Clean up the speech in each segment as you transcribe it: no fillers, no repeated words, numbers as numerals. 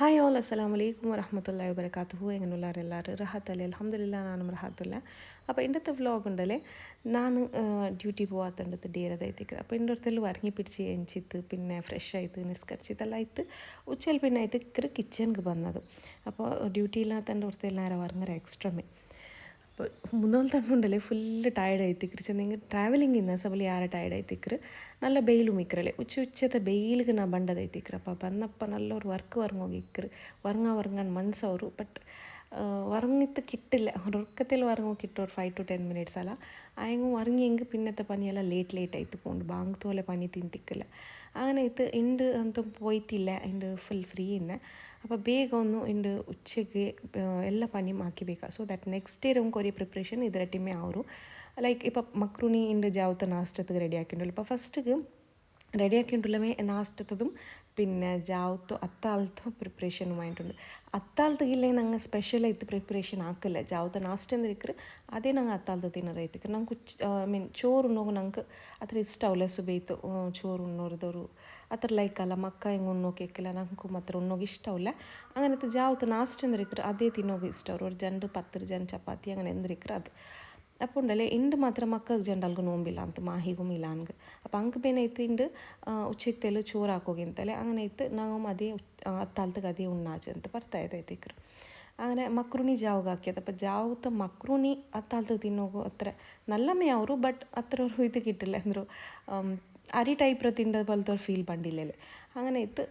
hi all ಅಸ್ಸಲಾಮು ಅಲೈക്കും വറഹ്മത്തുള്ളാഹി വബറകാതുഹു എങ്ങനെയുള്ളവരെല്ലാവരും റഹത്തല്ലേ അൽഹംദുലില്ലാ നാനും റഹത്തുള്ള അപ്പോൾ ഇന്നത്തെ വ്ലോഗ് ഉണ്ടല്ലേ ನಾನು ಡ್ಯೂಟಿ പോവാത്തണ്ടത്ത് ഡേരതായിത്തേക്ക് അപ്പോൾ എൻ്റെ അടുത്തെല്ലാം വരങ്ങി പിടിച്ച് എഞ്ചിത്ത് പിന്നെ ഫ്രഷ് ആയിട്ട് നിസ്കരിച്ചിട്ടെല്ലാം ആയിട്ട് ഉച്ചയിൽ പിന്നെ ആയിട്ട് കിച്ചണിക്ക് വന്നത് അപ്പോൾ ഡ്യൂട്ടിയില്ലാത്തൻ്റെ അടുത്തെല്ലാം വറങ്ങര എക്സ്ട്രമേ അപ്പോൾ മുന്നോൽ തന്നെ ഉണ്ടല്ലേ ഫുള്ള് ടയർഡ് ആയിത്തിക്കറ് ചെന്നെങ്കിൽ ಟ್ರಾವೆಲಿಂಗ್ ಇನ್ನ ಸಬಲಿ ಯಾರ ಟಯರ್ಡ್ ಆಯ್ತಿಕ್ರು നല്ല ಬೆയിಲು ಮಿಕ್ರಲೆ ಉಚ್ಚತೆ ಬೆയിಲಿಗೆ ನಾ ಬಂಡದೈತಿಕ್ರು ಅಪ್ಪ ಬನ್ನಪ್ಪ ನಲ್ಲವ್ರು ವರ್ಕ್ ವರ್ങ്ങೋಗಿಕ್ರು ವರ್ങ്ങാൻ ಮನ್ಸವರು ಬಟ್ ವರ್ങ്ങിತ್ತು കിട്ടില്ല ഉറക്കത്തിൽ വർങ്ങോ കിട്ടും ഒരു 5 to 10 minutes അല്ല അയങ്ങ് വർങ്ങിയെങ്കിൽ പിന്നത്തെ പണിയെല്ലാം ലേറ്റ് ആയിട്ട് പോണ്ട് ബാങ്ക് തോലെ പണി തിന്തിക്കില്ല അങ്ങനെ ഇത് ഉണ്ട് ಅಂತ പോയിട്ടില്ല ഉണ്ട് ಫುಲ್ ಫ್ರೀ ಇನ್ನ അപ്പോൾ ಬೇಗ ಒಂದು ಇಂಡು ಉಚ್ಚೆಗೆ ಎಲ್ಲ ಪನಿ ಹಾಕಿಬೇಕಾ ಸೊ ದಟ್ ನೆಕ್ಸ್ಟ್ ಡೇ ನಮ್ಗೆ ಕೊರಿಯ ಪ್ರಿಪ್ರೇಷನ್ ಇದರ ಟೀಮೇ ಅವರು ಲೈಕ್ ഇപ്പോൾ മക്രൂണി ಇಂಡು ജാവത്തെ നാഷ്ടത്ത് റെഡി ആക്കിയിട്ടുള്ളൂ ഇപ്പോൾ ഫസ്റ്റ് റെഡി ആക്കിയിട്ടുള്ളവേ നാഷ്ടത്തതും പിന്നെ ജാവത്തോ അത്താളത്തോ പ്രിപ്പറേഷനുമായിട്ടുണ്ട് അത്താളത്തില്ലേ ഞങ്ങൾ സ്പെഷ്യലായിട്ട് പ്രിപ്പറേഷൻ ആക്കില്ല ജാവത്തെ നാಷ್ಟ എന്തിരിക്കറ് അതേ ഞങ്ങൾ അത്താളത്ത് തിന്നറೈತಿಕ್ರು ഞങ്ങൾക്ക് ചോറ് ഉണ്ണೋಗು ഞങ്ങൾക്ക് ಅದ್ರ ಇಷ್ಟ ಅವಲ್ಲ ಸುಬೇಯ್ತು ചോറ് ഉണ്ണೋರ್ದವರು ಆ ಥರ ಲೈಕ್ ಅಲ್ಲ ಮಕ್ಕ ಹಿಂಗೆ ಉಣ್ಣೋಕೆಕ್ಕಿಲ್ಲ ನಂಗೂ ಮಾತ್ರ ಉಣ್ಣೋಗಿ ಇಷ್ಟ ಅವಲ್ಲ അങ്ങനത്തെ ജാവത്തെ നാಷ್ಟ എന്തിരിക്കറ് അതേ തിന്നೋಗಿ ഇഷ്ട ഒരു 2-10 ಜನ ಚಪಾತಿ അങ്ങനെ എന്തിരിക്കറ് ಅದು അപ്പോൾ ഉണ്ടല്ലേ ഇണ്ട് മാത്രം മക്കൾക്ക് ജണ്ടാൽക്ക് നോമ്പില്ല ಅಂತ മാഹികും ഇല്ലാൻಗೆ അപ്പോൾ ಅಂಕ ಬೇನೈತೆ ಇಂಡು ಉಚ್ಚೆಕ್ತೆಲ್ಲ ಚೋರು ಹಾಕೋಗಿಂತಲೇ അങ്ങനെ ಇತ್ತು ನಾವು ಅದೇ ಅತ್ತಾಲ್ತಗೆ ಅದೇ ಉಣ್ಣಾಚೆ ಅಂತ ಬರ್ತಾಯಿದ್ದೈತಿಕ್ರು അങ്ങനെ മക്രൂണി ജാവുക ಹಾಕಿയത് അപ്പോൾ ജാവത്തെ മക്രൂണി ಅತ್ತಾಲ್ತಗೆ ತಿನ್ನೋಗು ಅത്ര ನಲ್ಲಮೇ ಅವರು ಬಟ್ ಅത്ര ಅವರು ಇದು കിട്ടില്ല ಅಂದರು അരി ടൈപ്പ് തിൻ്റെ പോലത്തെ ഒരു ഫീൽ പണ്ടില്ലല്ലേ അങ്ങനെ ഇത്ത്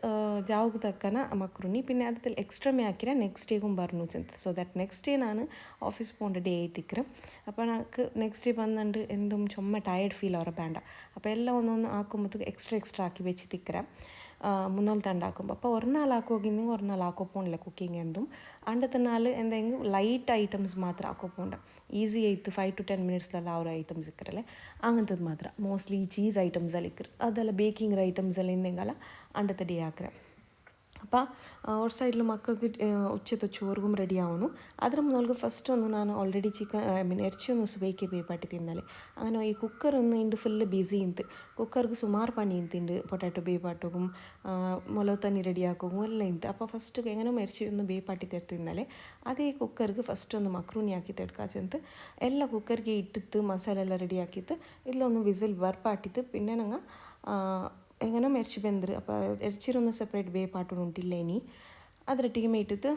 ജാവുക്ക് തക്കന മക്രൂണി പിന്നെ അതിൽ എക്സ്ട്രാ ആക്കിയാൽ നെക്സ്റ്റ് ഡേക്കും പറഞ്ഞു ചെന്ന് സോ ദാറ്റ് നെക്സ്റ്റ് ഡേ ನಾನು ഓഫീസ് പോകേണ്ട ഡേ ആയിത്തിക്കറ് അപ്പോൾ എനിക്ക് നെക്സ്റ്റ് ഡേ വന്നിട്ട് എന്തും ചുമ്മാ ടയർഡ് ഫീൽ അവരെ വേണ്ട അപ്പോൾ എല്ലാം ഒന്നൊന്ന് ആക്കുമ്പോഴത്തേക്ക് എക്സ്ട്രാ ആക്കി വെച്ച് തിക്കറ മുന്നോലത്തെ ഉണ്ടാക്കുമ്പോൾ അപ്പോൾ ഒരു നാൾ ആക്കുമെങ്കിൽ ഒരു നാൾ ആക്കോ പോകണില്ല കുക്കിംഗ് എന്തും അണ്ടത്തെ നാൾ എന്തെങ്കിലും ലൈറ്റ് ഐറ്റംസ് മാത്രം ആക്കോ പോകണ്ട ഈസി ആയിട്ട് 5 to 10 minutes ആ ഒരു ഐറ്റംസ് ഇക്കറല്ലേ അങ്ങനത്തത് മാത്രം മോസ്റ്റ്ലി ചീസ് ഐറ്റംസ് എല്ലാം ഇക്കറ് ಅದೆಲ್ಲ ಬೇಕಿಂಗ್ ಐಟಮ್ಸ್ ಎಲ್ಲ ಇಂದೆಂಗಲ್ಲ ಅಂಡത്തെ ಡೇ ಹಾಕ್ರೆ അപ്പോൾ ഒരു സൈഡിൽ മക്കൾക്ക് ഉച്ചത്തെ ചോറും റെഡി ആവണു അതിന് മുന്നോൾക്ക് ഫസ്റ്റ് ഒന്ന് ನಾನು ಆಲ್ರೆಡಿ ಇರ್ಚಿಯನ್ನು ಸುಬೇಕೆ ಬೇಪಾಟಿ ತಿನ್ನಲೆ അങ്ങനെ ಈ ಕುಕ್ಕರ್ ഒന്ന് ಇಂಡು ಫುಲ್ ಬಿಸಿ ಇಂತು ಕುಕ್ಕರ್ಗೆ ಸುಮಾರು ಪಣಿ ಇಂತಿಂಡು പൊട്ടാറ്റോ ಬೇಪಾಟೋಗುം ಮೊಲವು ತಣ್ಣಿ ರೆಡಿ ಹಾಕೋಗುം ಎಲ್ಲ ಇಂತು അപ്പോൾ ಫಸ್ಟ್ എങ്ങനെ ഇറച്ചി ഒന്ന് ಬೇಪಾಟಿ തിന്നലെ അതേ കുക്കർക്ക് ഫസ്റ്റ് ഒന്ന് മക്രൂണി ആക്കി തെടുക്കാച്ചെന്ത് ಎಲ್ಲ കുക്കർക്ക് ഇട്ടിട്ട് മസാല എല്ലാം റെഡി ആക്കിയിട്ട് ഇതിലൊന്ന് വിസിൽ ಬರ್ಪಾಟಿತ್ತು പിന്നെ ഞങ്ങൾ എങ്ങനെ ഇറച്ചി ಬೆಂದ್ರೆ അപ്പോൾ ഇറച്ചിരൊന്ന് സെപ്പറേറ്റ് ಬೇಪಾಟುಂಟಿಲ್ಲ ಇನಿ ಅದರೊಟ್ಟಿಗೆ ಮೇಟಿತ್ತು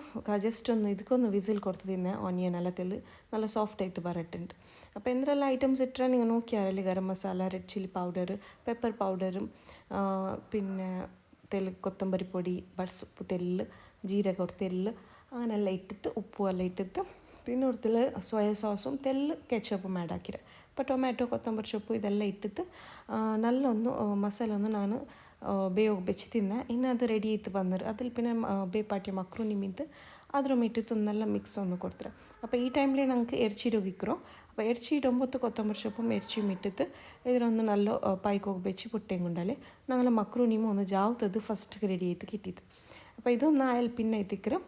ಜಸ್ಟ್ ಒಂದು ಇದಕ್ಕೊಂದು ವಿಸಿಲ್ ಕೊಡ್ತು ತಿನ್ನೆ ಆನಿಯನ್ ಎಲ್ಲ ತೆಲ್ಲು നല്ല ಸಾಫ್ಟ್ ಆಯಿತು ಬರಟ್ಟುಂಟು അപ്പോൾ എന്തെല്ലാം ഐറ്റംസ് ഇട്ടാൽ നിങ്ങൾ നോക്കിയാലല്ലേ garam masala red chilli powder pepper പൗഡറും പിന്നെ തെല്ല് കൊത്തമ്പരി പൊടി ബഡ്സുപ്പ് തെല്ല് ജീരക തെല്ല് അങ്ങനെല്ലാം ഇട്ടിട്ട് ഉപ്പും എല്ലാം ഇട്ടിട്ട് പിന്നെ ഒരു സോയ സോസും തെല്ല് ಕೆಚಪും ಆ್ಯಡ್ ಹಾಕಿರೆ ഇപ്പോൾ ಟೊಮ್ಯಾಟೊ ಕೊತ್ತಂಬರಿ ಸೊಪ್ಪು ಇದೆಲ್ಲ ಇಟ್ಟಿತ್ತು ನಲ್ಲೊಂದು ಮಸಾಲೆ ಒಂದು ನಾನು ಬೇಯೋಗಿ ಬೆಚ್ಚಿ ತಿಂದೆ ಇನ್ನು ಅದು ರೆಡಿ ಇತ್ತು ಬಂದರು ಅದ್ರಲ್ಲಿ പിന്നെ ಬೇಪಾಟಿ മക്രൂണി മീന്ത് അതൊരു ഇട്ടിട്ട് നല്ല മിക്സ് ഒന്ന് കൊടുത്തത് അപ്പോൾ ഈ ടൈമിൽ ഞങ്ങൾക്ക് ഇറച്ചിയിടുകിക്കറോ അപ്പോൾ ഇറച്ചിയിടുമ്പോൾ കൊത്തമ്പരി സൊപ്പും ഇറച്ചിയും ഇട്ടിട്ട് ഇതിലൊന്ന് നല്ല പായ്ക്കോಗಿ ಬೆಚ್ಚಿ ಪುಟ್ಟೆಂಗೆ ಉಂಡಲೆ ഞങ്ങൾ മക്രൂണിയും ഒന്ന് ജാവത്തത് ഫസ്റ്റ് റെഡി ആയിട്ട് കിട്ടിയത് അപ്പോൾ ഇതൊന്ന് ആയാൽ പിന്നെ എത്തിക്കറ്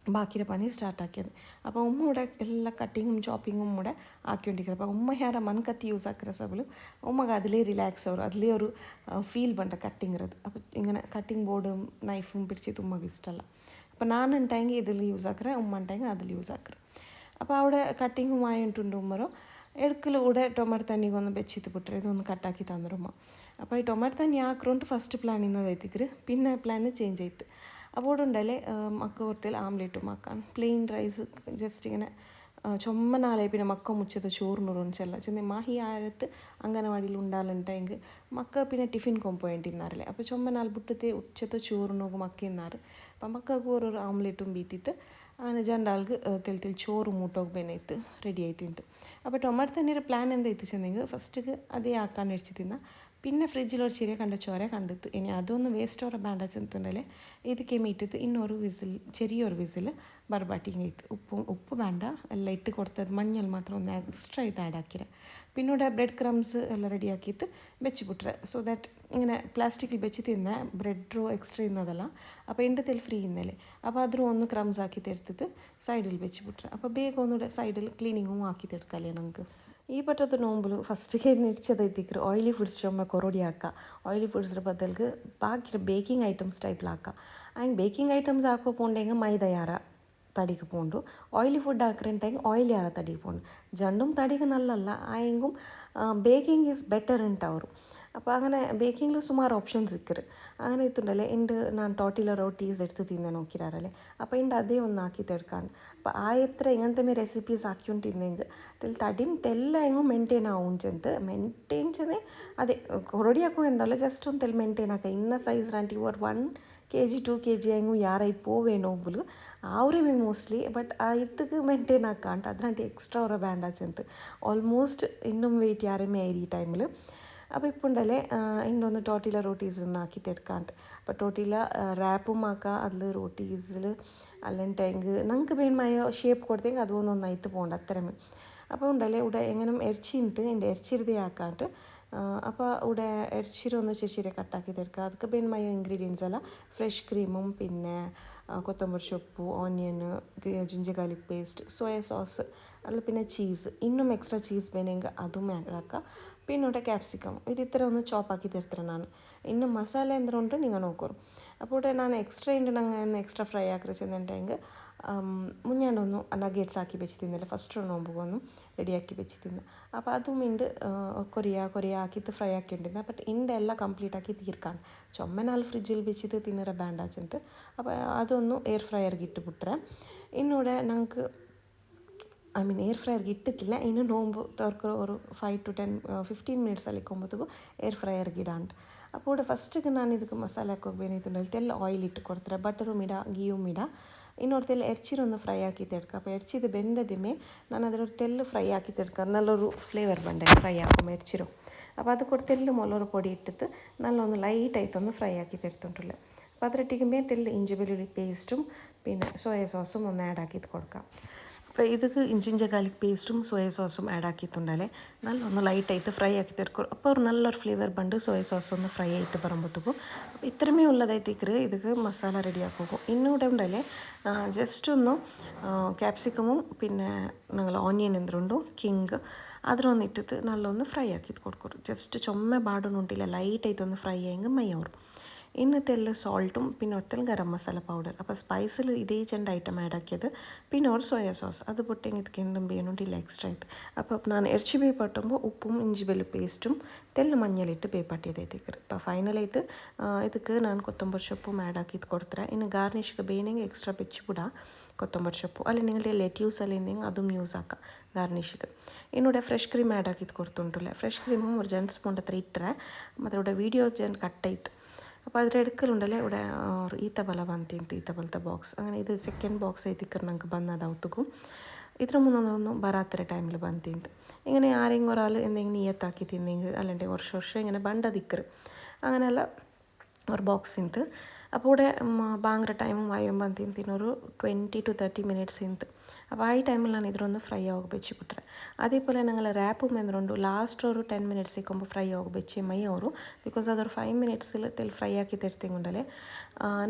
ബാക്കിയുടെ പണി സ്റ്റാർട്ടാക്കിയത് അപ്പോൾ ഉമ്മ ഇവിടെ എല്ലാ കട്ടിങ്ങും ചോപ്പിങ്ങും കൂടെ ആക്കിക്കൊണ്ടിരിക്കുന്നത് അപ്പോൾ ഉമ്മ ಯಾರ ಮನ್ಕತ್ತಿ ಯೂಸ್ ಹಾಕಿರೋ ಸಬಲು ഉമ്മക്ക് അതിലേ റിലാക്സ് ആവും അതിലേ ഒരു ഫീൽ പണ്ട കട്ടിങ്ങിറത് അപ്പോൾ ഇങ്ങനെ കട്ടിങ് ബോർഡും നൈഫും പിടിച്ചിട്ട് ഉമ്മക്ക് ഇഷ്ടമല്ല അപ്പോൾ നാനുണ്ടെങ്കിൽ ഇതിൽ യൂസ് ആക്കറേ ഉമ്മ ഉണ്ടെങ്കിൽ അതിൽ യൂസ് ആക്കറ് അപ്പോൾ അവിടെ കട്ടിങ്ങുമായിട്ടുണ്ട് ഉമ്മറോ എടുക്കലൂടെ ടൊമാറ്റോ തണ്ണിಗೆ ഒന്ന് ಬೆಚ್ಚಿತ್ತು ಬಿಟ್ರೆ ಇದೊಂದು ಕಟ್ಟಾಕಿ ತಂದ್ರು ಉಮ್ಮ അപ്പോൾ ಈ ಟೊಮಾಟೊ ತಣ್ಣಿ ಹಾಕ್ರು ಫಸ್ಟ್ ಪ್ಲ್ಯಾನ್ ಇನ್ನದೈತಿಕ್ರಿ പിന്നെ പ്ലാൻ ചേഞ്ച് ആയിತ್ತು അപ്പോൾ ഉണ്ടല്ലേ മക്ക കൊടുത്താൽ ആംലേറ്റും ആക്കാൻ പ്ലെയിൻ റൈസ് ജസ്റ്റ് ഇങ്ങനെ ചുമ്മനാലേ പിന്നെ മക്ക മുച്ചത്തെ ചോറിനൊരുച്ചല്ല ചെന്ന മാഹി ആരത്ത് അംഗനവാടിയിൽ ഉണ്ടാലുണ്ടെങ്കിൽ മക്ക പിന്നെ ಟಿಫಿನ್ ಕೊಂಪೋಯಿಂಟ್ ತಿನ್ನಾರല്ലേ അപ്പോൾ ചുമ്മനാൽ ಬಿಟ್ಟತೆ ഉച്ചത്തെ ചോറിനോgu മക്ക തിന്നാറ് അപ്പം മക്കൾക്ക് ഒരു ആംലേറ്റും ബീത്തിത്ത് അങ്ങനെ ജണ്ടാൾക്ക് തെൽ ചോറ് മൂട്ടോಗಿ ಬೆನೈತು ರೆಡಿ ಆಯ್ತಿಂತು അപ്പോൾ ಟೊಮಾಟೊ ತಣ್ಣೀರ ಪ್ಲ್ಯಾನ್ എന്താ ചെന്നെങ്കിൽ ഫസ്റ്റ് അതേ ആക്കാൻ വെച്ച് തിന്ന പിന്നെ ഫ്രിഡ്ജിൽ ഒരു ചെറിയ കണ്ട ചോര കണ്ടെത്തു ഇനി അതൊന്ന് വേസ്റ്റ് ഓറ വേണ്ട ചെന്നിട്ടുണ്ടല്ലേ ಇದಕ್ಕೆ ಇಟ್ಟಿತ್ತು ಇನ್ನೊರು ವಿಸಿಲ್ ചെറിയൊരു വിസിൽ ബർബാട്ടിങ് ആയിട്ട് ഉപ്പ് വേണ്ട എല്ലാം ഇട്ട് കൊടുത്തത് മഞ്ഞൾ മാത്രം ഒന്ന് എക്സ്ട്രാ ഇത് ആഡ് ആക്കിയത് പിന്നീട് ബ്രെഡ് ക്രംസ് എല്ലാം റെഡി ആക്കിയിട്ട് വെച്ച് ಬಿಟ್ರೆ സോ ദാറ്റ് ഇങ്ങനെ പ്ലാസ്റ്റിക്കിൽ വെച്ച് തിന്ന ബ്രെഡ് റോ എക്സ്ട്രാ ഇന്നതല്ല അപ്പോൾ എൻ്റെ തെൽ ഫ്രീ ഇന്നല്ലേ അപ്പോൾ അದ್ರ ഒന്ന് ക്രംസ് ആക്കി ತೆಡ್ತಿತ್ತು സൈഡിൽ വെച്ച് ಬಿಟ್ರೆ അപ്പോൾ ಬೇಗ ഒന്നുകൂടെ സൈഡിൽ ക്ലീനിങ്ങും ആക്കി ತೆಡ್ಕല്ലേ നമുക്ക് ಈ ಬಟ್ಟದ ನೋಂಬುಲು ಫಸ್ಟಿಗೆ ನೆಡ್ಚದೈತಿಕ್ರು ಆಯಿಲಿ ಫುಡ್ಸ್ ಚೊಮ್ಮೆ ಕೊರೊಡಿ ಹಾಕ ಆಯಿಲಿ ಫುಡ್ಸ್ರ ಬದಲ್ಗೆ ಬಾಕಿರ ಬೇಕಿಂಗ್ ಐಟಮ್ಸ್ ಟೈಪ್ಲ ಹಾಕ ಹಂಗೆ ಬೇಕಿಂಗ್ ಐಟಮ್ಸ್ ಹಾಕೋ ಪೋಂಡೆಂಗೆ ಮೈದಾ ಯಾರ ತಡಿಗೆ ಪೋಂಡು ಆಯಿಲಿ ಫುಡ್ ಹಾಕ್ರೆಂಟಂಗೆ ಆಯಿಲ್ ಯಾರ ತಡಿಗೆ ಪೋಂಡು ಜಂಡುം തടിಗೆ നല്ലല്ല ആയെങ്കും ബേക്കിംഗ് ഈസ് ബെറ്റർ ഉണ്ട് അവർ അപ്പോൾ അങ്ങനെ ബേക്കിങ്ങിൽ സുമാർ ഓപ്ഷൻസ് ഇക്കറ് അങ്ങനെ എത്തുണ്ടല്ലേ എൻ്റെ ഞാൻ ടോട്ടില റോട്ടീസ് എടുത്ത് തിന്നെ നോക്കിരാറല്ലേ അപ്പോൾ എൻ്റെ അതേ ഒന്ന് ആക്കി തീർക്കാണ് അപ്പോൾ ആ എത്ര ഇങ്ങനത്തെ മേ റെസിപ്പീസ് ആക്കിക്കൊണ്ട് തിന്നെങ്കിൽ അതിൽ തടിയും തെല്ലാം എങ്ങും മെയിൻറ്റെയിൻ ആവും ചെന്ന് മെയിൻറ്റെയിൻ ചെന്ന് ಅದೇ ಕೊರಡಿ ಹಾಕೋ ಎಂದಲ್ಲ ಜಸ್ಟ್ ಒಂದು ತೆಲ್ ಮೇಂಟೈನ್ ಹಾಕ ಇನ್ನ ಸೈಜ್ ರಾಂಟಿ ಓರ್ 1 kg 2 kg ಹೆಂಗು ಯಾರ പോവേണോമ്പുలు അവരെ മോസ്റ്റ്ലി ബട്ട് ആ ഇത്തക്ക് മെയിൻറ്റെയിൻ ആക്കാണ്ട് അതിനായിട്ട് എക്സ്ട്രാ ഓരോ ബാൻഡാച്ചെന്ത് ഓൾമോസ്റ്റ് ഇന്നും വെയിറ്റ് ಯಾರೇ ഈ ടൈമിൽ അപ്പോൾ ഇപ്പോൾ ഉണ്ടല്ലേ ഇന്നൊന്ന് ടോട്ടില റോട്ടീസ് ഒന്ന് ആക്കി തെടുക്കാണ്ട് അപ്പോൾ ടോട്ടില റാപ്പും ആക്കാം അതിൽ റോട്ടീസിൽ അല്ലെങ്കിട്ടെങ്കിൽ ഞങ്ങൾക്ക് വേണമായ ഷേപ്പ് കൊടുത്തെങ്കിൽ അതൊന്നും ഒന്നായിട്ട് പോകണ്ട അത്രമേ അപ്പോൾ ഉണ്ടല്ലേ ഇവിടെ എങ്ങനെ ഇറച്ചിന്ത് എൻ്റെ ഇറച്ചിരുതി ആക്കാണ്ട് അപ്പോൾ ഇവിടെ ഇറച്ചിരി ഒന്ന് ചെറിയ കട്ടാക്കി തീർക്കുക അതൊക്കെ വേണമായ ഇൻഗ്രീഡിയൻസ് അല്ല ഫ്രഷ് ക്രീമും പിന്നെ കൊത്തമ്പരി സൊಪ್ಪು onion ginger garlic paste soya sauce അതിൽ പിന്നെ ചീസ് ഇന്നും എക്സ്ട്രാ ചീസ് വേണമെങ്കിൽ അതും ആഡ് ആക്കുക പിന്നെ ഇവിടെ ക്ಯಾಪ್ಸಿಕಮ್ ಇದು ಈ ಥರ ಒಂದು ಚಾಪ್ ಹಾಕಿ ತರ್ತಾರೆ ನಾನು ಇನ್ನು ಮಸಾಲೆ ಅಂದ್ರೆ ಉಂಟು ನೀವು ನೋಕೋರು അപ്പോൾ ನಾನು ಎಕ್ಸ್ಟ್ರಾ ഉണ്ട് ನಂಗೆ ಎಕ್ಸ್ಟ್ರಾ ಫ್ರೈ ಹಾಕಿಸಿದಂತೆ ಹೆಂಗೆ മുഞ്ഞാണ്ടൊന്നു നഗേറ്റ്സ് ആക്കി വെച്ച് തിന്നില്ല ഫസ്റ്റ് നോമ്പുകൊന്നു റെഡിയാക്കി വെച്ച് തിന്ന് അപ്പോൾ അതും ഉണ്ട് കൊറിയ ആക്കിയിട്ട് ഫ്രൈ ആക്കിയിട്ടുണ്ട് ബട്ട് ഇൻ്റെ എല്ലാം കംപ്ലീറ്റ് ആക്കി തീർക്കാണ് ചുമ്മനാൽ ഫ്രിഡ്ജിൽ വെച്ചിട്ട് തിന്നറ ബാൻഡാച്ചെന്ത് അപ്പോൾ അതൊന്നു എയർ ഫ്രയർക്ക് ഇട്ട് ಬಿಟ್ರೆ ಇನ್ನೂടെ ഞങ്ങൾക്ക് ಏರ್ ಫ್ರೈಯರ್ಗೆ ಇಟ್ಟಿತ್ತಿಲ್ಲ ಇನ್ನು ನೋಂಬು ತರ್ಕೊ ഒരു 5 to 15 minutes ಅಲ್ಲಿಕೊಂಬತ್ತಿಗೂ ಏರ್ ಫ್ರೈಯರ್ಗೆ ಇಡಾಂಟ್ അപ്പോൾ ഫസ്റ്റ് ನಾನು ಇದಕ್ಕೆ ಮಸಾಲೆ ಹಾಕೋಬೇಕಿತ್ತು ತೆಲ್ಲ ಆಯಿಲ್ ಇಟ್ಟು ಕೊಡ್ತಾರೆ ಬಟರು ಮಿಡ ಗೀಯು ಮಿಡ ಇನ್ನೊಂದು ಎರ್ಚಿರೊಂದು ಫ್ರೈ ಹಾಕಿ ತೆಡ್ಕ അപ്പോൾ ಎರ್ಚಿದು ಬೆಂದದಿಮೆ ನಾನು ಅದರೊരു തെല്ല് ഫ്രൈ ആക്കി തെടുക്കുക നല്ലൊരു ഫ്ലേവർ ബണ്ടേ ഫ്രൈ ആക്കുമ്പോൾ എരിച്ചിരും അപ്പോൾ അത് കൂടെ തെല്ല് മുളക് പൊടി ഇട്ടിട്ട് നല്ലൊന്ന് ലൈറ്റായിട്ടൊന്ന് ഫ്രൈ ആക്കി തെടുത്തിട്ടുള്ളത് അപ്പോൾ അതിലിട്ടിക്കുമ്പോൾ തെല്ല് ഇഞ്ചി വെളുള്ളി പേസ്റ്റും പിന്നെ സോയ സോസും ഒന്ന് ആഡ് ആക്കിയിട്ട് കൊടുക്കാം അപ്പോൾ ಇದಕ್ಕೆ ജിഞ്ചർ ഗാർലിക് പേസ്റ്റും സോയ സോസും ആഡ് ആക്കിയിട്ടുണ്ടല്ലേ നല്ലൊന്ന് ലൈറ്റായിട്ട് ഫ്രൈ ആക്കി തീർക്കും അപ്പോൾ ഒരു നല്ലൊരു ഫ്ലേവർ ബണ്ട് സോയ സോസ് ഒന്ന് ഫ്രൈ ആയിട്ട് പറയുമ്പോഴത്തേക്കും അപ്പോൾ ഇത്രമേ ഉള്ളതായിത്തേക്ക് ಇದಕ್ಕೆ മസാല റെഡി ആക്കും ಇನ್ನೂടെ ഉണ്ടല്ലേ ജസ്റ്റ് ഒന്ന് ക്യാപ്സിക്കമും പിന്നെ ഞങ്ങൾ ഓണിയൻ എന്തുണ്ടോ കിങ് അതിലൊന്ന് ഇട്ടിട്ട് നല്ലൊന്ന് ഫ്രൈ ആക്കിയിട്ട് കൊടുക്കും ജസ്റ്റ് ചുമ്മ ബാടൊന്നുണ്ടില്ല ലൈറ്റായിട്ടൊന്ന് ഫ്രൈ ആയെങ്കിൽ മയ്യാവും ഇന്നത്തെ എല്ലാം സോൾട്ടും പിന്നെ ഒറ്റൽ ഗരം മസാല പൗഡർ അപ്പോൾ സ്പൈസിൽ ഇതേ ചെണ്ട ഐറ്റം ആഡ് ആക്കിയത് പിന്നെ ഒരു സോയ സോസ് അത് പൊട്ടെങ്കിൽ ಇದಕ್ಕೆ എന്തും ಬೇಯೊಂದಿಲ್ಲ ಎಕ್ಸ್ಟ್ರಾ ಆಯ್ತು അപ്പോൾ ನಾನು ಎರ್ಚಿ ಬೇಯಪಟ್ಟುമ്പോൾ ಉಪ್ಪುം ഇഞ്ചി വെള്ളി പേസ്റ്റും തെല്ല് മഞ്ഞളിട്ട് ಬೇಯಪಟ್ಟಿದ್ದೈತಿಕ್ರು അപ്പോൾ ಫೈನಲಾಯ್ತು ಇದಕ್ಕೆ ನಾನು ಕೊತ್ತಂಬರಿ ಸೊಪ್ಪು ಆ್ಯಡ್ ಆಕಿದ್ದು ಕೊಡ್ತಾರೆ ಇನ್ನು ಗಾರ್ನಿಷ್ಗೆ ಬೇಯಂಗೆ ಎಕ್ಸ್ಟ್ರಾ ಬೆಚ್ಚಿಬಿಡ ಕೊತ್ತಂಬರಿ ಸೊಪ್ಪು ಅಲ್ಲಿ ನಿങ്ങളുടെ ಲೆಟ್ಯೂಸ್ ಅಲ್ಲಿ എന്തെങ്കിലും അതും യൂസ് ആക്കാം ഗാർണിഷിക്ക് ಇನ್ನೂടെ ಫ್ರೆಶ್ ಕ್ರೀಮ್ ಆ್ಯಡ್ ಆಕಿದ್ದು ಕೊಡ್ತುಂಟುಲ್ಲ ಫ್ರೆಶ್ ಕ್ರೀമും ഒരു 2 സ്പൂൺ അത്ര ഇട്ടರೆ ಮತ್ತು ഇവിടെ വീഡിയോ കട്ടായിತ್ತು അപ്പോൾ അതിൽ എടുക്കലുണ്ടല്ലേ ഇവിടെ ഈത്തപ്പല ಬಂತಿಂತು ಈത്തപ്പലത്തെ ബോക്സ് അങ്ങനെ ഇത് സെക്കൻഡ് ബോക്സ് ആയിത്തിക്കർ ഞങ്ങൾക്ക് ಬಂದದವತ್ತಿಗೂ ഇതിന് മുന്നൊന്നും ബരാത്തര ടൈമിൽ ಬಂತಿಂತು ഇങ്ങനെ ആരെങ്കിലും ഒരാൾ എന്തെങ്കിലും നിയത്താക്കി തിന്നെങ്കിൽ അല്ലെങ്കിൽ വർഷം ഇങ്ങനെ ബണ്ടതിക്കർ അങ്ങനെയല്ല ഒരു ബോക്സ് ಇಂತು അപ്പോൾ ഇവിടെ ബാങ്കര ടൈമും ആയുമ്പോൾ തിന്നൊരു 20 to 30 minutes ಇಂತು അപ്പോൾ ആ ടൈമിൽ ನಾನು ಇದರೊಂದು ಫ್ರೈ ಆಗಿ ಬೆಚ್ಚಿಬಿಟ್ರೆ അതേപോലെ ഞങ്ങൾ റാപ്പും എന്തുകൊണ്ട് ലാസ്റ്റ് ഒരു 10 minutes ഇരിക്കുമ്പോൾ ഫ്രൈ ആಗಿ ಬೆಚ್ಚಿ ಮೈ ಅವರು ಬಿಕಾಸ್ ಅതൊരു 5 minutes ತೆಲ್ ಫ್ರೈ ಆಗಿ ತೆಡ್ತಿಂಗುಂಡಲೆ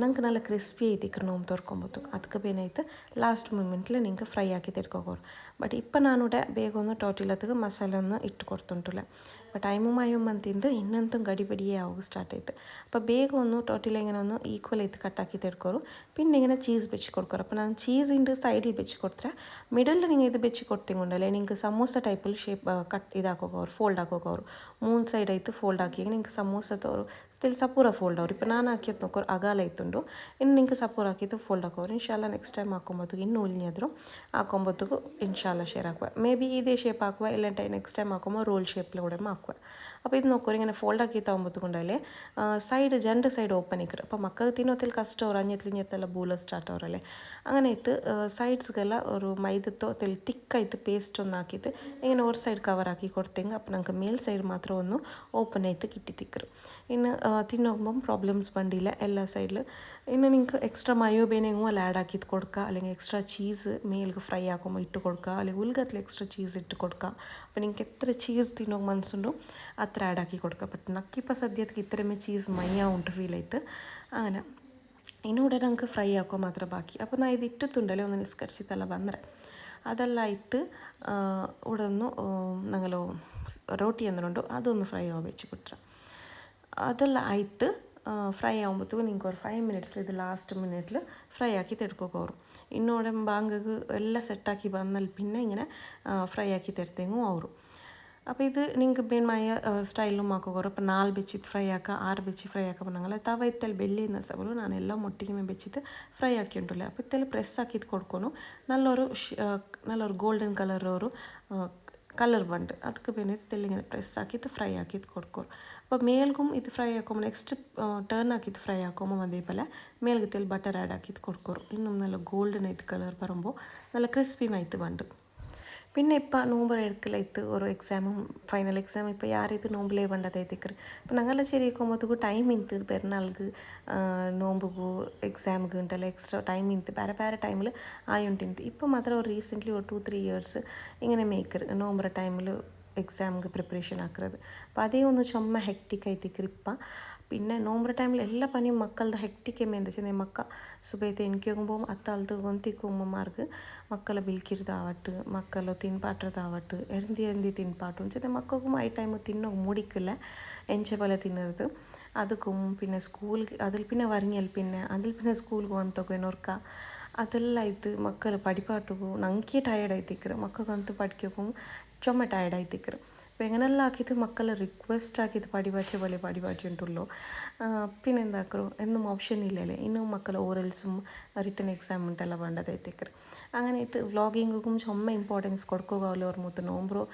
ನಂಗೆ നല്ല ಕ್ರಿಸ್ಪಿ ಐತಿಕ್ರು ನೋವು ತೊರ್ಕೊಂಬೋದು ಅದಕ್ಕೆ ಬೇನಾಯ್ತು ಲಾಸ್ಟ್ ಮೂಮೆಂಟ್ಲಿ ನಿಂಗೆ ಫ್ರೈ ಆಗಿ ತೆಡ್ಕೋಗೋರು ಬಟ್ ಇಪ್ಪ ನಾನುಡೆ ಬೇಗ ಒಂದು ಟೋಟಿಲತ್ತಿಗೆ ಮಸಾಲೆ ഒന്ന് ಇಟ್ಟು ಕೊಡ್ತುಂಟುಲೆ അപ്പോൾ ടൈമും ആയുമ്പോൾ തിന്ത് ಇನ್ನಂತೂ ಗಡಿಬಿಡಿಯೇ ಆಗಿ ಸ್ಟಾರ್ಟ್ ಆಯ್ತು അപ്പോൾ ಬೇಗ ಒಂದು ಟೋಟಿಲ್ ഇങ്ങനെ ഒന്ന് ഈക്വൽ ആയിട്ട് കട്ടാക്കി ತೆಡ್ಕೋರು പിന്നെ ഇങ്ങനെ ചീസ് വെച്ച് കൊടുക്കോರು അപ്പോൾ ನಾನು ചീസിൻ്റെ സൈഡിൽ വെച്ച് കൊടുത്തರೆ ಮಿಡಲ್ ನೀವು ಇದು ಬೆಚ್ಚಿ ಕೊಡ್ತಿಂಗುಂಡಲೆ ನಿಂಗೆ ಸಮೋಸ ಟೈಪಲ್ಲಿ ಶೇಪ್ ಕಟ್ ಇದಾಕೋಗವ್ರು ಫೋಲ್ಡ್ ಹಾಕೋಗವ್ರು 3 ಸೈಡ್ ಆಯ್ತು ಫೋಲ್ಡ್ ಹಾಕಿ ನಿಂಗೆ ಸಮೋಸದವರು ತಿಳಿ ಸಪೂರ ಫೋಲ್ಡ್ ಅವ್ರು ಇಪ್ಪ ನಾನು ಹಾಕಿದ್ದು ನೋಕೋರು ಅಗಾಲ ಇತ್ತುಂಡು ಇನ್ನು ನಿಂಗೆ ಸಪೂರ ಹಾಕಿದ್ದು ಫೋಲ್ಡ್ ಹಾಕೋರು ಇನ್ಶಾಲ್ಲ ನೆಕ್ಸ್ಟ್ ಟೈಮ್ ಹಾಕೊಂಬೋದು ಇನ್ನು ಉಳ್ಳಿಯಾದ್ರು ಹಾಕೊಂಬೋದಕ್ಕೂ ಇನ್ಶಾಲ್ಲ ಶೇರ್ ಹಾಕುವ ಮೇ ಬಿ ಇದೇ ಶೇಪ್ ಹಾಕುವ ಇಲ್ಲಂటే ನೆಕ್ಸ್ಟ್ ಟೈಮ್ ಹಾಕುമ്പോൾ ರೋಲ್ ಶೇಪ್ಲ ಕೂಡ ಹಾಕುವ അപ്പോൾ ഇത് നോക്കൂ ഇങ്ങനെ ഫോൾഡ് ആക്കി താകുമ്പോഴത്തേക്കുണ്ടല്ലേ സൈഡ് 2 സൈഡ് ഓപ്പൺ ഇക്കറ് അപ്പോൾ മക്കൾക്ക് തിന്നോത്തിൽ കഷ്ടം അവർ അഞ്ഞെത്തിഞ്ഞെത്തെಲ್ಲ ബൂല സ്ಟಾರ್ಟ್ ಅವರಲ್ಲೇ അങ്ങനെ ಇತ್ತು ಸೈಡ್ಸ್ಗೆಲ್ಲ ഒരു ಮೈದತ್ತೋ ತೆಲ್ ತಿಕ್ಕಾಯ್ತು ಪೇಸ್ಟ್ ಒಂದು ಹಾಕಿತ್ತು ಇങ്ങനെ ഒരു ಸೈಡ್ ಕವರ್ ಹಾಕಿ ಕೊಡ್ತೇಂಗೆ അപ്പോൾ ನಂಗೆ ಮೇಲ್ ಸೈಡ್ ಮಾತ್ರ ಒಂದು ಓಪನ್ ಆಯ್ತು ಕಿಟ್ಟಿ ತಿಕ್ಕರು ಇನ್ನು ತಿನ್ನೋകുമ്പം പ്രോബ്ലംസ് ಬಂದಿಲ್ಲ ಎಲ್ಲ സൈഡിൽ ഇന്ന് നിങ്ങൾക്ക് എക്സ്ട്രാ മയോ ಬೇನೆಗೂ ಅಲ್ಲಿ ಆ್ಯಡ್ ಹಾಕಿದ್ದು ಕೊಡ್ಕ അല്ലെങ്കിൽ എക്സ്ട്രാ ചീസ് ಮೇಲ್ಗೆ ಫ್ರೈ ಹಾಕೊಂಬ ಇಟ್ಟು ಕೊಡ್ಕ അല്ലെങ്കിൽ ഉൽഗത്തിൽ എക്സ്ട്രാ ചീസ് ഇട്ട് കൊടുക്ക അപ്പോൾ നിങ്ങൾക്ക് എത്ര ചീസ് തിന്നೋಕೆ ಮನಸ್ಸುಂಡು അത്ര ആഡ് ആക്കി കൊടുക്കുക ബട്ട് നക്കിപ്പോൾ സദ്യക്ക് ഇത്രമേ ചീസ് മയ്യ ಉಂಟು ಫೀಲ್ ಆಯ್ತು അങ്ങനെ ಇನ್ನೂടെ ನಂಗೆ ಫ್ರೈ ಹಾಕೋ ಮಾತ್ರ ಬಾಕಿ അപ്പോൾ ನಾನು ಇದು ಇಟ್ಟುತ್ತುಂಡಲೆ ಒಂದು ನಿಸ್ಕರಿಸಿತಲ್ಲ ಬಂದರೆ ಅದೆಲ್ಲ ಆಯ್ತು ಉಡನ್ನು ನಂಗಲು ರೋಟಿ ಅಂದ್ರುಂಡು ಅದೊಂದು ಫ್ರೈ ಆಗಿ ಬಿಟ್ರೆ ಅದೆಲ್ಲ ಆಯ್ತು ಫ್ರೈ ಆಗುമ്പോൾ ನಿಂಗೆ ഒരു 5 minutes ಇದು ലാസ്റ്റ് മിനിറ്റിൽ ഫ്രൈ ആക്കി തെടുക്കോರು ಇನ್ನೋಡೆ ബാങ്ക് എല്ലാം സെറ്റാക്കി വന്നാൽ പിന്നെ ഇങ്ങനെ ഫ്രൈ ആക്കി തരുത്തേങ്ങും ಅವರು അപ്പോൾ ഇത് നിങ്ങൾക്ക് ಬೇನ್ಮಾಯ ಸ್ಟೈಲು ಮಾಕೋರು അപ്പോൾ 4 ಬೆಚ್ಚಿತ್ತು ಫ್ರೈ ಆಕ 6 ಬೆಚ್ಚಿ ಫ್ರೈ ಆಕ ಬಂದಂಗಲ್ಲ ತವ ಇತ್ತಲ್ಲಿ ಬೆಳ್ಳಿಯಿಂದ ಸಗಳು ನಾನು ಎಲ್ಲ ಮೊಟ್ಟಿಗೆ ಬೆಚ್ಚಿತ್ತು ಫ್ರೈ ಆಕಿ ಉಂಟುಲ್ಲ അപ്പോൾ ಇತ್ತಲ್ಲಿ ಪ್ರೆಸ್ ಹಾಕಿದ್ದು ಕೊಡ್ಕೊನು നല്ലൊരു ഗോൾഡൻ കളർ ഒരു കളർ ബണ്ട് ಅದಕ್ಕೆ ಬೇನೆ ತೆಲ್ಲಿങ്ങനെ ಪ್ರೆಸ್ ಹಾಕಿದ್ದು ಫ್ರೈ ಹಾಕಿದ್ದು ಕೊಡ್ಕೊರು അപ്പോൾ മേൽക്കും ഇത് ഫ്രൈ ആക്കുമ്പോൾ നെക്സ്റ്റ് ടേൺ ആക്കിയിട്ട് ഫ്രൈ ആക്കുമ്പോൾ അതേപോലെ മേൽಗೆ ತೆಲ್ ബട്ടർ ആഡ് ആക്കിയിട്ട് കൊടുക്കോರು ಇನ್ನೂ നല്ല ഗോൾഡൻ ആയിട്ട് കളർ വരുമ്പോൾ നല്ല ക്രിസ്പി ആയിട്ട് ബണ്ട് പിന്നെ ഇപ്പം നോമ്പ് എടുക്കലായിട്ട് ഓരോ എക്സാമും ഫൈനൽ എക്സാം ഇപ്പോൾ ಯಾರಿದು നോമ്പിലേ ಬಂದದೈತಿಕ್ರು അപ്പോൾ ഞങ്ങളെല്ലാം ശരിയാക്കുമ്പോഴത്തേക്ക് ടൈം ಇಂತು പെരുന്നാൾക്ക് നോമ്പുಗೂ എക്സാമുക്ക് ഉണ്ടല്ലോ എക്സ്ട്രാ ടൈം ಇಂತು ಬೇರೆ ಬೇರೆ ടൈമിൽ ആയുണ്ടിന്ത് ഇപ്പം മാത്രം ഒരു റീസെൻ്റ്ലി ഒരു 2-3 years ഇങ്ങനെ മേക്കർ നോമ്പുற ടൈമിൽ എക്സാമുക്ക് പ്രിപ്പറേഷൻ ആക്കുന്നത് അപ്പോൾ അതേ ഒന്ന് ചുമ്മാ ഹെക്റ്റിക് ആയിത്തിക്കർ ഇപ്പം പിന്നെ നോമ്പുற ടൈമിൽ എല്ലാ പണിയും മക്കളുടെ ഹെക്റ്റിക് എന്താ വെച്ചാൽ മക്ക സുബൈത്തെ എനിക്ക് പോകുമ്പോൾ അത്താളത്ത് ಗೊಂತಿക്ക് ഉമ്മമാർക്ക് മക്കളെ ബിൽക്കിരുതാവട്ട് മക്കളെ തിൻപാട്ടതാവട്ട് എരുന്തി തിൻപാട്ടും വെച്ചാൽ മക്കൾക്കും ആ ടൈം തിന്നോ മൂടിക്കില്ല എഞ്ച പോലെ തിന്നരുത് ಅದಕ್ಕೂ പിന്നെ ಸ್ಕೂಲ್ಗೆ അതിൽ പിന്നെ വരങ്ങിയാൽ പിന്നെ അതിൽ പിന്നെ ಸ್ಕೂಲ್ಗೆ ಹೋಗ್ತೋಗೋ ಏನೋರ್ಕ ಅದೆಲ್ಲ ಆಯ್ತು ಮಕ್ಕಳು ಪಡಿಪಾಟಿಗೂ ನಂಗೆ ಟಯರ್ಡ್ ಆಯ್ತಿಕ್ರು ಮಕ್ಕಳಿಗಂತೂ പഠിക്കും ചുമ ടയർഡ് ആയിത്തിക്കറ് അപ്പോൾ എങ്ങനെയെല്ലാം ആക്കിയിട്ട് മക്കളെ റിക്വസ്റ്റ് ആക്കിയിട്ട് പടിപാറ്റി ഉണ്ടല്ലോ പിന്നെ എന്താക്കറോ എന്നും ഓപ്ഷൻ ഇല്ലല്ലേ ಇನ್ನೂ ಮಕ್ಕಳ ಓರಲ್സും റിട്ടേൺ എക്സാം ഉണ്ടല്ലോ വേണ്ടതായിത്തേക്കറ് അങ്ങനെ ഇത് വ്ളോഗിങ്ങും ചുമ ഇമ്പോർട്ടൻസ് കൊടുക്കുകയല്ലോ ಅವ್ರ മൂത്ത് നോമ്പോ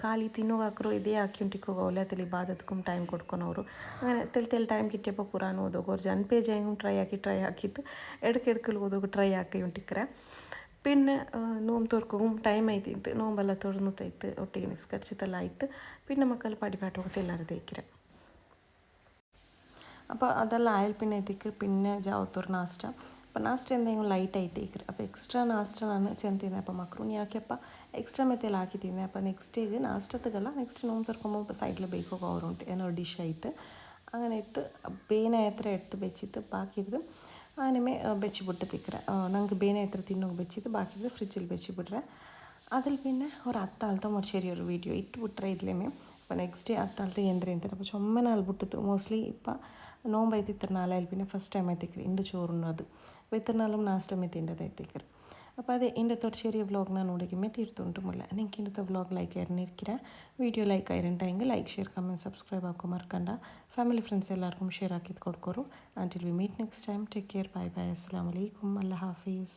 ಖಾಲಿ ತಿನ್ನೋಗಾಕರು ಇದೇ ಹಾಕಿಂಟಿಕ್ಕೋಗಲ್ಲ ತೆಲಿ ಬಾದತ್ಕೂ ಟೈಮ್ ಕೊಡ್ಕೊನವರು അങ്ങനെ ತೆಲ್ ಟೈಮ್ കിട്ടിയപ്പോൾ ഖുറാൻ ഓതോകോ ഒരു ജൻ പേജ് ആയെങ്കിലും ട്രൈ ആക്കിയിട്ട് ഇടയ്ക്കിടയ്ക്ക് ഓതോക ട്രൈ ആക്കി ഉണ്ടിക്കറേ പിന്നെ നോമ്പ് തുറക്കും ടൈം ആയിത്തിಂತು നോമ്പെല്ലാം തുറന്നിട്ടാಯ್ತು ಒಟ್ಟಿಗೆ ನಿಸ್ಕರಿಸಿತೆಲ್ಲ ಆಯ್ತು പിന്നെ മക്കൾ പടിപാട്ട് ಹೋಗುತ್ತೆ ಎಲ್ಲರೂ തേക്കിര അപ്പോൾ അതെല്ലാം ആയാൽ പിന്നെ എത്തിക്കർ പിന്നെ ജാവത്തൂർ നാസ്റ്റ അപ്പോൾ നാസ്റ്റ എന്തെങ്കിലും ലൈറ്റ് ആയി തേക്കർ അപ്പോൾ എക്സ്ട്രാ നാസ്റ്റ ನಾನು ചെന്ന് അപ്പോൾ മക്രൂണി ആക്കിയപ്പോൾ എക്സ്ട്രാ മെത്തേൽ ആക്കി ತಿಂದೆ അപ്പോൾ നെക്സ്റ്റ് ഇത് നാസ്റ്റത്തക്കല്ല നെക്സ്റ്റ് നോമ്പ് തുറക്കുമ്പോൾ സൈഡിൽ ಬೇಯ್ಕೋಗೋ ಅವರುಂಟು ಏನೋ ಡಿಶ್ ಆಯ್ತು അങ്ങനെ ഇത്ത് ಬೇನೆ ಹತ್ರ എടുത്ത് വെച്ചിട്ട് ബാക്കിയത് അങ്ങനെ വെച്ച് ಬಿಟ್ಟು ತಿಕ್ಕರೆ ನಂಗೆ ಬೇನೆ ಹತ್ರ ತಿನ್ನೋಗಿ വെച്ചിട്ട് ബാക്കിയത് ഫ്രിഡ്ജിൽ വെച്ച് ಬಿಟ್ರೆ അതിൽ പിന്നെ ഒരു അത്താളത്തെ ഒരു ചെറിയൊരു വീഡിയോ ഇട്ട് വിട്ടರೆ ഇതിലേമേ അപ്പോൾ നെക്സ്റ്റ് അത്താളത്തെ എന്തിനാ അപ്പോൾ ചുമ്മ നാൾ ಬಿಟ್ಟಿತ್ತು ಮೋಸ್ಟ್ಲಿ ഇപ്പം നോമ്പൈತಿ ഇത്ര നാലായാലും പിന്നെ ഫസ്റ്റ് ടൈം എത്തിക്കറ് ഇണ്ട് ചോറുന്നത് അപ്പോൾ ഇത്ര നാളും നാസ്റ്റ് ടൈം എത്തിൻ്റെത് എത്തിക്കറ് അപ്പോൾ അതെ ഇന്നത്തെ ഒരു ചെറിയ വ്ളോഗ് ನಾನು ನೋಡಿಗೆ തീർത്തുണ്ടുമില്ല നിങ്ങൾക്ക് ഇന്നത്തെ വ്ളോഗ് ലൈക്ക് ആയിരുന്നിരിക്കുക വീഡിയോ ലൈക്ക് ആയിരുന്നുണ്ടെങ്കിൽ ലൈക്ക് ഷെയർ കമൻറ്റ് സബ്സ്ക്രൈബ് ആക്കോ മറക്കണ്ട ഫാമിലി ഫ്രണ്ട്സ് എല്ലാവർക്കും ഷെയർ ആക്കിയിട്ട് കൊടുക്കോರು until we meet next time take care bye bye assalamu alaikum allah hafiz